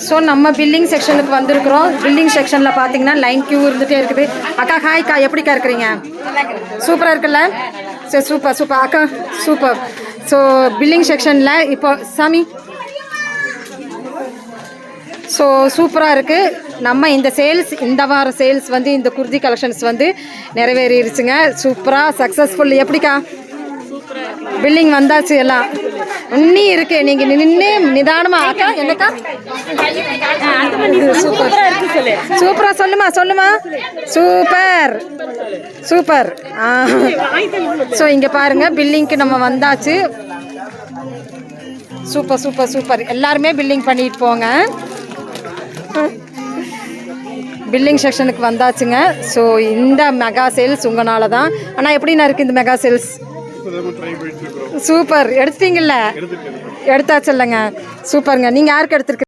So நம்ம billing செக்ஷனுக்கு வந்திருக்கிறோம். பில்லிங் செக்ஷனில் பார்த்தீங்கன்னா லைன் கியூ இருந்துகிட்டே இருக்குது. அக்கா ஹாய்க்கா, எப்படிக்கா இருக்கிறீங்க? சூப்பராக இருக்குல்ல? சரி, சூப்பர் சூப்பர் அக்கா, சூப்பர். ஸோ பில்லிங் செக்ஷனில் இப்போ சாமி ஸோ சூப்பராக இருக்குது. நம்ம இந்த சேல்ஸ், இந்த வார சேல்ஸ் வந்து இந்த குர்தி கலெக்ஷன்ஸ் வந்து நிறைவேறிடுச்சுங்க. சூப்பராக சக்ஸஸ்ஃபுல். எப்படிக்கா பில்லிங் வந்தாச்சு? எல்லாம் இன்னி இருக்கு. நீங்கள் நின்று நிதானமாக அக்கா என்னக்கா சூப்பர் சூப்பராக சொல்லுமா சூப்பர் சூப்பர். ஸோ இங்கே பாருங்கள், பில்லிங்க்கு நம்ம வந்தாச்சு. Super super super. எல்லாருமே பில்லிங் பண்ணிட்டு போங்க. பில்லிங் செக்ஷனுக்கு வந்தாச்சுங்க. ஸோ இந்த மெகா சேல்ஸ் உங்களால தான். ஆனால் எப்படின்னா இருக்குது இந்த மெகா சேல்ஸ்? சூப்பர். எடுத்துட்டீங்கல்ல? எடுத்தாச்சு இல்லைங்க? சூப்பருங்க. நீங்கள் யாருக்கு எடுத்துருக்கு?